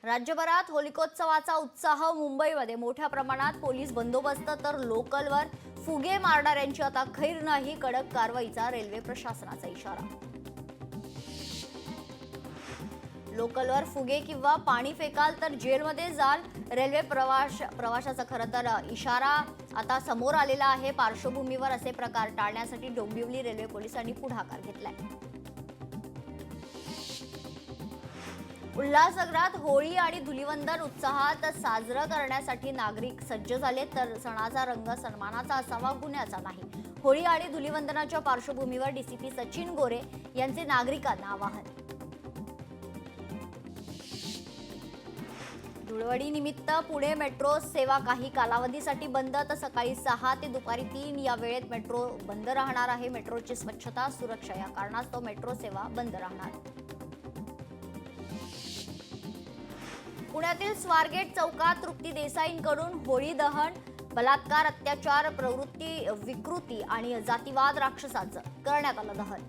राज्यभरात होलिकोत्सवाचा उत्साह मुंबईमध्ये मोठ्या प्रमाणात पोलीस बंदोबस्त तर लोकलवर फुगे मारणाऱ्यांची आता खैर नाही, कडक कारवाईचा रेल्वे प्रशासनाचा इशारा। लोकलवर फुगे किंवा पाणी फेकाल तर जेलमध्ये जाल, रेल्वे प्रवाशाचा खरं तर इशारा आता समोर आलेला आहे। पार्श्वभूमीवर असे प्रकार टाळण्यासाठी डोंबिवली रेल्वे पोलिसांनी पुढाकार घेतलाय। उल्हासनगरात होळी आणि धुलीवंदन उत्साहात साजरं करण्यासाठी नागरिक सज्ज झाले, तर सणाचा रंग सन्मानाचा असावा, गुन्ह्याचा नाही। होळी आणि धुलीवंदनाच्या पार्श्वभूमीवर डीसीपी सचिन गोरे यांचे नागरिकांना आवाहन। धुळवडी निमित्त पुणे मेट्रो सेवा काही कालावधीसाठी बंद, तर सकाळी 6 ते दुपारी 3 या वेळेत मेट्रो बंद राहणार आहे। मेट्रोची स्वच्छता सुरक्षा या कारणास्तव मेट्रो सेवा बंद राहणार। पुण्यातील स्वारगेट चौकात तृप्ती देसाईंकडून होळी दहन, बलात्कार, अत्याचार, प्रवृत्ती विकृती आणि जातीवाद राक्षसाचं करण्यात आलं दहन।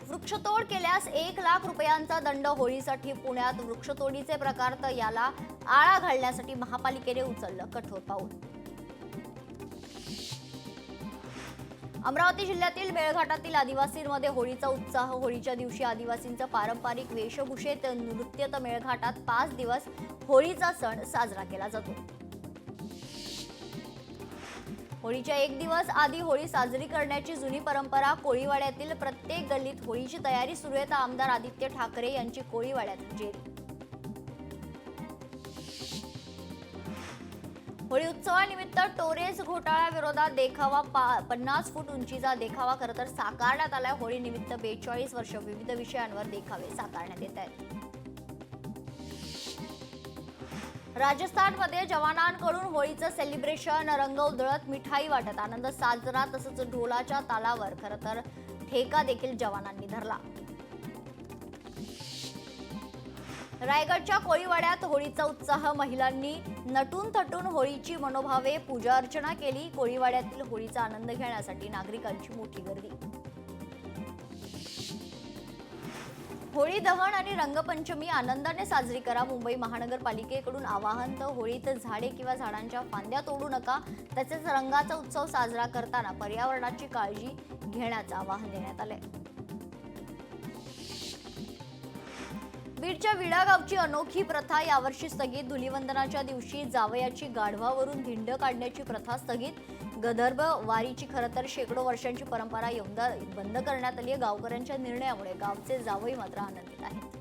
वृक्षतोड केल्यास 1 लाख रुपयांचा दंड होळीसाठी पुण्यात वृक्षतोडीचे प्रकार, तर याला आळा घालण्यासाठी महापालिकेने उचललं कठोर पाऊल। अमरावती जिल्ह्यातील मेळघाटातील आदिवासींमध्ये होळीचा उत्साह। होळीच्या दिवशी आदिवासींच्या पारंपरिक वेशभूषेत नृत्य, तर मेळघाटात 5 दिवस होळीचा सण साजरा केला जातो। होळीच्या 1 दिवस आधी होळी साजरी करण्याची जुनी परंपरा। कोळीवाड्यातील प्रत्येक गल्लीत होळीची तयारी सुरू आहे, तर आमदार आदित्य ठाकरे यांची कोळीवाड्यात हजेरी। होळी उत्सवानिमित्त टोरेस घोटाळा विरोधात देखावा, 50 फूट उंचीचा देखावा खरं तर साकारण्यात आलाय। होळी निमित्त 42 वर्ष विविध विषयांवर देखावे साकारण्यात येत आहेत। राजस्थानमध्ये जवानांकडून होळीचं सेलिब्रेशन, रंग उधळत मिठाई वाटत आनंद साजरा, तसंच ढोलाच्या तालावर खरं तर ठेका देखील जवानांनी धरला। रायगडच्या कोळीवाड्यात होळीचा उत्साह, महिलांनी नटून थटून होळीची मनोभावे पूजा अर्चना केली। कोळीवाड्यातील होळीचा आनंद घेण्यासाठी नागरिकांची मोठी गर्दी। होळी दहन आणि रंगपंचमी आनंदाने साजरी करा, मुंबई महानगरपालिकेकडून आवाहन। तर होळीत झाडे किंवा झाडांच्या फांद्या तोडू नका, तसेच रंगाचा उत्सव साजरा करताना पर्यावरणाची काळजी घेण्याचं आवाहन देण्यात आलंय। बीडच्या विडा गावची अनोखी प्रथा यावर्षी स्थगित। धुलीवंदनाच्या दिवशी जावयाची गाढवावरून धिंड काढण्याची प्रथा स्थगित। गदर्भ वारीची खरं तर शेकडो वर्षांची परंपरा यंदा बंद करण्यात आली आहे। गावकऱ्यांच्या निर्णयामुळे गावचे जावई मात्र आनंदित आहेत।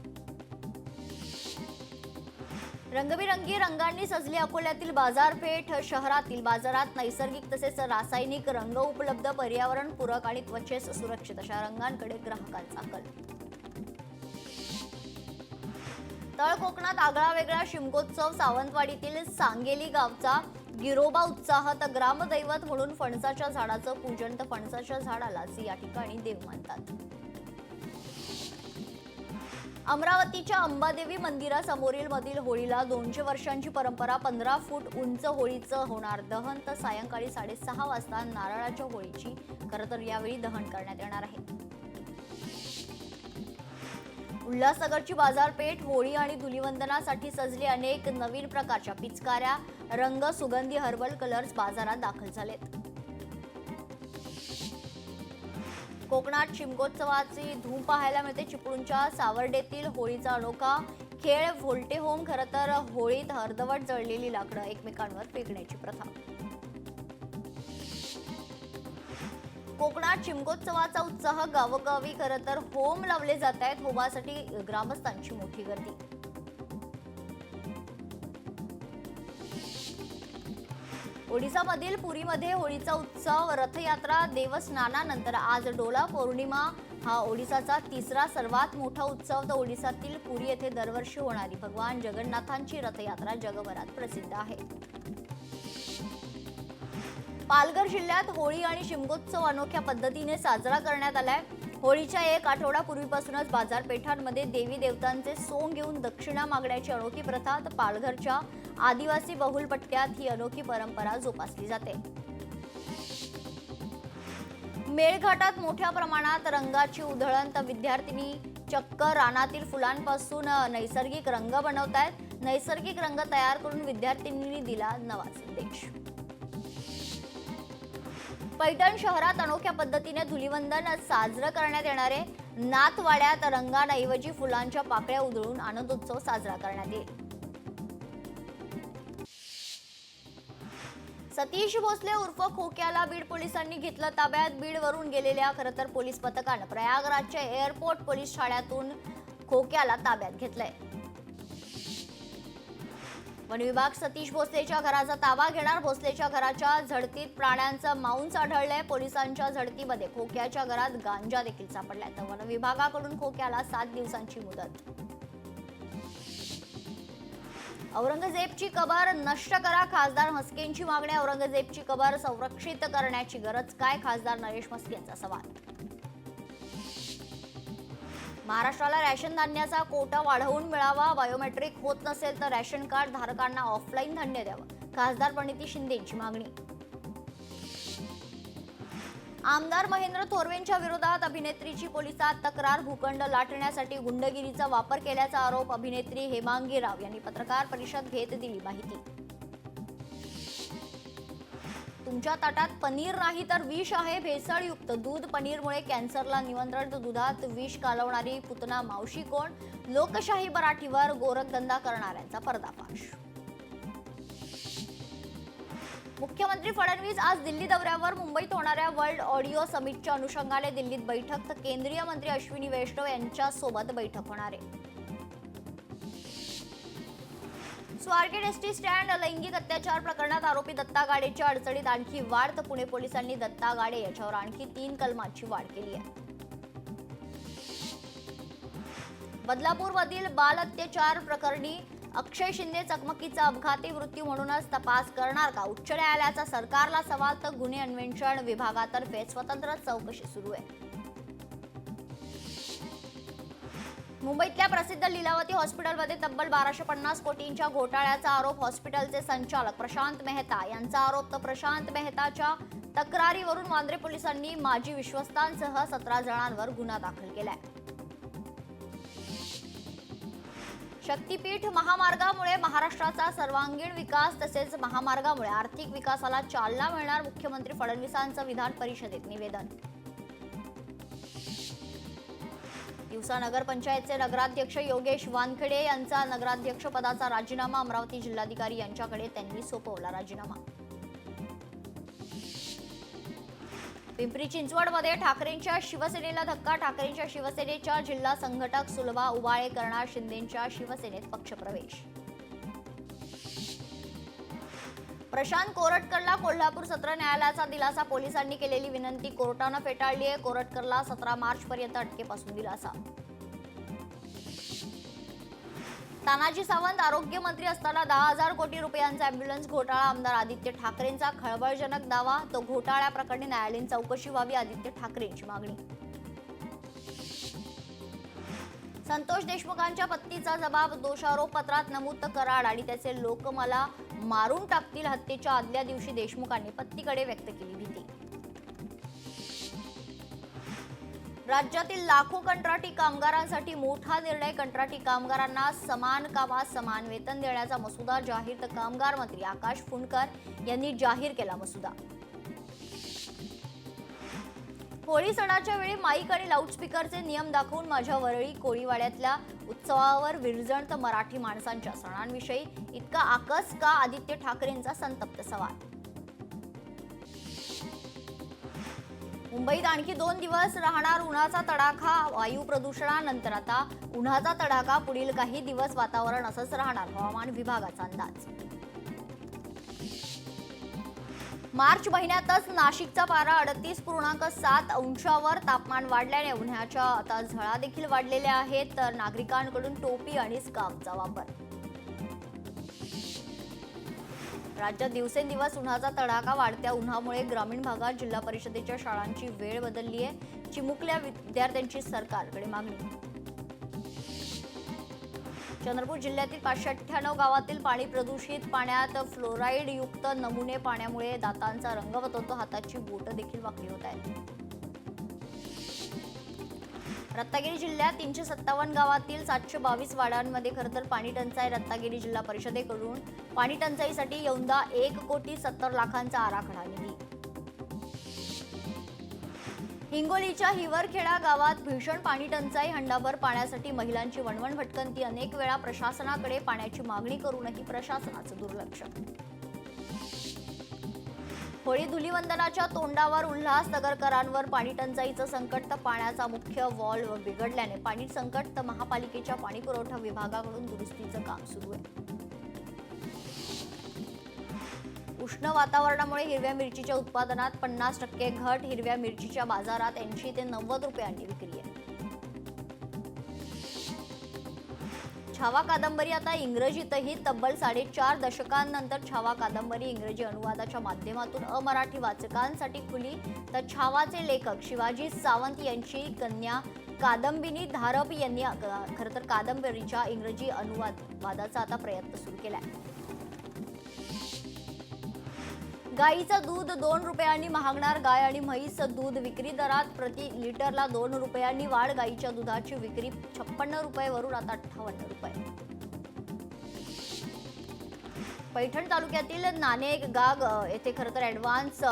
रंगबिरंगी रंगांनी सजली अकोल्यातील बाजारपेठ। शहरातील बाजारात नैसर्गिक तसेच रासायनिक रंग उपलब्ध। पर्यावरणपूरक आणि त्वचेस सुरक्षित अशा रंगांकडे ग्राहकांचा कल। तळ कोकणात आगळा वेगळा शिमगोत्सव। सावंतवाडीतील सांगेली गावचा गिरोबा उत्साह, तर ग्रामदैवत म्हणून फणसाच्या झाडाचं पूजन, तर फणसाच्या झाडालाच या ठिकाणी देव मानतात। अमरावतीच्या अंबादेवी मंदिरासमोरील मधील होळीला 200 वर्षांची परंपरा। 15 फूट उंच होळीचं होणार दहन, तर सायंकाळी 6:30 वाजता नारळाच्या होळीची खरं तर यावेळी दहन करण्यात येणार आहे। उल्हासनगरची बाजारपेठ होळी आणि धुलीवंदनासाठी सजली। अनेक नवीन प्रकारच्या पिचकाऱ्या, रंग, सुगंधी हर्बल कलर्स बाजारात दाखल झालेत। कोकणात शिमगोत्सवाची धूम पाहायला मिळते। चिपळूणच्या सावर्डेतील होळीचा अनोखा खेळ व्होल्टे होम, खरं तर होळीत अर्धवट जळलेली लाकडं एकमेकांवर फेकण्याची प्रथा। कोकणात शिमगोत्सवाचा उत्साह, गावोगावी खरं तर होम लावले जात आहेत। होमासाठी ग्रामस्थांची मोठी गर्दी। ओडिसामधील पुरीमध्ये होळीचा उत्सव, रथयात्रा, देवस्थानानंतर आज डोला पौर्णिमा हा ओडिसाचा तिसरा सर्वात मोठा उत्सव। तर ओडिसातील पुरी येथे दरवर्षी होणारी भगवान जगन्नाथांची रथयात्रा जगभरात प्रसिद्ध आहे। पालघर जिल्ह्यात होळी आणि शिमगोत्सव अनोख्या पद्धतीने साजरा करण्यात आलाय। होळीच्या 1 आठवडापूर्वीपासूनच बाजारपेठांमध्ये देवी देवतांचे सोंग घेऊन दक्षिणा मागण्याची अनोखी प्रथा, तर पालघरच्या आदिवासी बहुल पट्ट्यात ही अनोखी परंपरा जोपासली जाते। मेळघाटात मोठ्या प्रमाणात रंगाची उधळण, तर विद्यार्थिनी चक्क रानातील फुलांपासून नैसर्गिक रंग बनवतायत। नैसर्गिक रंग तयार करून विद्यार्थ्यांनी दिला नवा संदेश। पैठण शहरात अनोख्या पद्धतीने धुलीवंदन साजरं करण्यात येणार आहे। नाथवाड्यात रंगांऐवजी फुलांच्या पाकळ्या उधळून आनंदोत्सव साजरा करण्यात येईल। सतीश भोसले उर्फ खोक्याला बीड पोलिसांनी घेतलं ताब्यात। बीडवरून गेलेल्या खरतर पोलीस पथकानं प्रयागराजच्या एअरपोर्ट पोलीस ठाण्यातून खोक्याला ताब्यात घेतलंय। वन विभाग सतीश भोसलेच्या घराचा ताबा घेणार। भोसलेच्या घराच्या झडतीत प्राण्यांचं मांस आढळलंय। पोलिसांच्या झडतीमध्ये खोक्याच्या घरात गांजा देखील सापडलाय। तर वन विभागाकडून खोक्याला 7 दिवसांची मुदत। औरंगजेबची कबर नष्ट करा, खासदार म्हस्केंची मागणी। औरंगजेबची कबर संरक्षित करण्याची गरज काय, खासदार नरेश म्हस्केंचा सवाल। महाराष्ट्राला रॅशन धान्याचा कोटा वाढवून मिळावा। बायोमेट्रिक होत नसेल तर रॅशन कार्ड धारकांना ऑफलाईन धान्य द्यावं, खासदार प्रणिती शिंदेंची मागणी। आमदार महेंद्र थोरवेंच्या विरोधात अभिनेत्रीची पोलिसात तक्रार। भूखंड लाटण्यासाठी गुंडगिरीचा वापर केल्याचा आरोप। अभिनेत्री हेमांगी राव यांनी पत्रकार परिषद घेत दिली माहिती। तुमच्या ताटात पनीर नाही तर विष आहे। भेसळयुक्त दूध पनीरमुळे कॅन्सरला निमंत्रण। दुधात विष कालवणारी पुतना मावशी कोण? लोकशाही मराठीवर गोरखधंदा करणाऱ्यांचा पर्दाफाश। मुख्यमंत्री फडणवीस आज दिल्ली दौऱ्यावर। मुंबईत होणाऱ्या वर्ल्ड ऑडिओ समिटच्या अनुषंगाने दिल्लीत बैठक। तर केंद्रीय मंत्री अश्विनी वैष्णव यांच्यासोबत बैठक होणार आहे। स्वारगेट एसटी स्टँड लैंगिक अत्याचार प्रकरणात आरोपी दत्ता गाडेच्या अडचणीत आणखी वाढ। तर पुणे पोलिसांनी दत्ता गाडे याच्यावर आणखी 3 कलमांची वाढ केली आहे। बदलापूरमधील बाल अत्याचार प्रकरणी अक्षय शिंदे चकमकीचा अपघाती मृत्यू म्हणूनच तपास करणार का? उच्च न्यायालयाचा सरकारला सवाल। तर गुन्हे अन्वेषण विभागातर्फे स्वतंत्र चौकशी सुरू आहे। मुंबईतल्या प्रसिद्ध लीलावती हॉस्पिटलमध्ये तब्बल 1250 कोटींच्या घोटाळ्याचा आरोप। हॉस्पिटलचे संचालक प्रशांत मेहता यांचा आरोप। तर प्रशांत मेहताच्या तक्रारीवरून वांद्रे पोलिसांनी माजी विश्वस्तांसह 17 जणांवर गुन्हा दाखल केलाय। शक्तीपीठ महामार्गामुळे महाराष्ट्राचा सर्वांगीण विकास तसेच महामार्गामुळे आर्थिक विकासाला चालना मिळणार। मुख्यमंत्री फडणवीसांचं विधान परिषदेत निवेदन। दिवसा नगर पंचायतचे नगराध्यक्ष योगेश वानखेडे यांचा नगराध्यक्ष पदाचा राजीनामा। अमरावती जिल्हाधिकारी यांच्याकडे त्यांनी सोपवला राजीनामा। पिंपरी चिंचवडमध्ये ठाकरेंच्या शिवसेनेला धक्का। ठाकरेंच्या शिवसेनेच्या जिल्हा संघटक सुलभा उबाळे करणार शिंदेंच्या शिवसेनेत पक्षप्रवेश। प्रशांत कोरटकरला कोल्हापूर सत्र न्यायालयाचा दिलासा। पोलिसांनी केलेली विनंती कोर्टानं फेटाळली आहे। कोरटकरला 17 मार्चपर्यंत अटकेपासून दिलासा। तानाजी सावंत आरोग्य मंत्री असताना 10,000 कोटी रुपयांचा अँब्युलन्स घोटाळा। आमदार आदित्य ठाकरेंचा खळबळजनक दावा। तो घोटाळ्याप्रकरणी न्यायालयीन चौकशी व्हावी, आदित्य ठाकरेंची मागणी। संतोष देशमुखांच्या पत्नीचा जबाब। दोषारोप पत्रात नमूद कराड आणि त्याचे लोक मला मारून टाकतील। हत्येच्या आदल्या दिवशी देशमुखांनी पत्नीकडे व्यक्त केली भीती। राज्यातील लाखो कंत्राटी कामगारांसाठी मोठा निर्णय। कंत्राटी कामगारांना समान कामात समान वेतन देण्याचा मसुदा जाहीर। तर कामगार मंत्री आकाश फुंडकर यांनी जाहीर केला मसुदा। होळी सणाच्या वेळी माईक आणि लाऊडस्पीकरचे नियम दाखवून माझ्या वरळी कोळीवाड्यातल्या उत्सवावर विरजण। तर मराठी माणसांच्या सणांविषयी इतका आकस का? आदित्य ठाकरेंचा संतप्त सवाल। मुंबईत आणखी 2 दिवस राहणार उन्हाचा तडाखा। वायू प्रदूषणानंतर आता उन्हाचा तडाखा। पुढील काही दिवस वातावरण असंच राहणार, हवामान विभागाचा अंदाज। मार्च महिन्यातच नाशिकचा पारा 38.7 अंशावर तापमान वाढल्याने उन्हाच्या आता झळा देखील वाढलेल्या आहेत। तर नागरिकांकडून टोपी आणि स्कार्फचा वापर। राज्यात दिवसेंदिवस उन्हाचा तडाखा। वाढत्या उन्हामुळे ग्रामीण भागात जिल्हा परिषदेच्या शाळांची वेळ बदलली आहे। चिमुकल्या विद्यार्थ्यांची सरकारकडे मागणी। चंद्रपूर जिल्ह्यातील 598 गावातील पाणी प्रदूषित। पाण्यात फ्लोराईड युक्त नमुने पाण्यामुळे दातांचा रंग बदलतो। हाताची बोटं देखील वाकडी होत आहेत। रत्नागिरी जिल्ह्यात 357 गावातील 722 वाड्यांमध्ये खरं तर पाणी टंचाई. रत्नागिरी जिल्हा परिषदेकडून पाणी टंचाईसाठी यंदा 1,70,00,000चा आराखडा निधी. हिंगोलीच्या हिवरखेडा गावात भीषण पाणी टंचाई. हंडाभर पाण्यासाठी महिलांची वणवण भटकंती. अनेक वेळा प्रशासनाकडे पाण्याची मागणी करूनही प्रशासनाचं दुर्लक्ष. होळी धुलीवंदनाच्या तोंडावर उल्हास. नगरकरांवर पाणी टंचाईचं संकट. तर पाण्याचा मुख्य व्हॉल्व्ह बिघडल्याने पाणी संकट. तर महापालिकेच्या पाणी पुरवठा विभागाकडून दुरुस्तीचं काम सुरू आहे. उष्ण वातावरणामुळे हिरव्या मिरचीच्या उत्पादनात 50% घट. हिरव्या मिरचीच्या बाजारात 80 ते 90 रुपयांनी विक्री आहे. छावा कादंबरी आता इंग्रजीतही. तब्बल 4.5 दशकांनंतर छावा कादंबरी इंग्रजी अनुवादाच्या माध्यमातून अमराठी वाचकांसाठी खुली. तर छावाचे लेखक शिवाजी सावंत यांची कन्या कादंबिनी धारप यांनी खरं तर कादंबरीच्या इंग्रजी अनुवादाचा आता प्रयत्न सुरू केलाय. गाईचं दूध 2 रुपयांनी महागणार. गाय आणि म्हैस दूध विक्री दरात प्रति लिटरला 2 रुपयांनी वाढ. गाईच्या दुधाची विक्री 56 रुपयेवरून आता 58 रुपये. पैठण तालुक्यातील नाणेगाग येथे खरं तर ॲडव्हान्स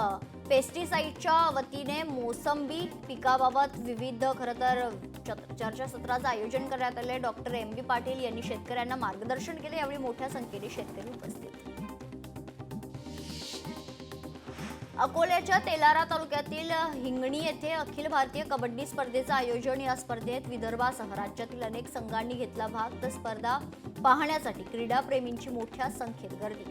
पेस्टिसाइडच्या वतीने मोसंबी पिकाबाबत विविध खरं तर चर्चासत्राचं आयोजन करण्यात आले. डॉक्टर एम बी पाटील यांनी शेतकऱ्यांना मार्गदर्शन केले. यावेळी मोठ्या संख्येने शेतकरी उपस्थित. अकोल्याच्या तेलारा तालुक्यातील हिंगणी येथे अखिल भारतीय कबड्डी स्पर्धेचं आयोजन. या स्पर्धेत विदर्भासह राज्यातील अनेक संघांनी घेतला भाग. तर स्पर्धा पाहण्यासाठी क्रीडाप्रेमींची मोठ्या संख्येत गर्दी.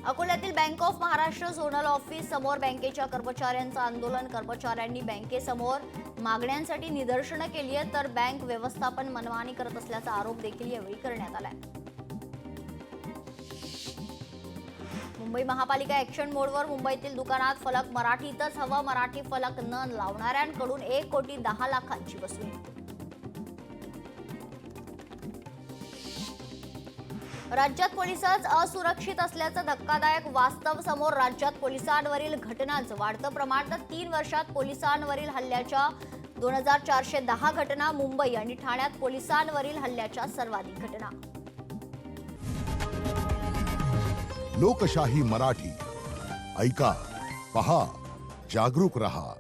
अकोल्यातील bank of Maharashtra zonal office समोर बँकेच्या कर्मचाऱ्यांचं आंदोलन. कर्मचाऱ्यांनी बँकेसमोर मागण्यांसाठी निदर्शनं केली आहेत. तर बँक व्यवस्थापन मनमानी करत असल्याचा आरोप देखील यावेळी करण्यात आलाय. मुंबई महापालिका ॲक्शन मोडवर. मुंबईतील दुकानात फलक मराठीतच हवं. मराठी फलक न लावणाऱ्यांकडून 1,10,00,000ची वसुली. राज्यात पोलिसच असुरक्षित असल्याचं धक्कादायक वास्तव समोर. राज्यात पोलिसांवरील घटनांचं वाढतं प्रमाण. तर 3 वर्षात पोलिसांवरील हल्ल्याच्या 2,410 घटना. मुंबई आणि ठाण्यात पोलिसांवरील हल्ल्याच्या सर्वाधिक घटना. लोकशाही मराठी ऐका, पहा, जागरूक रहा.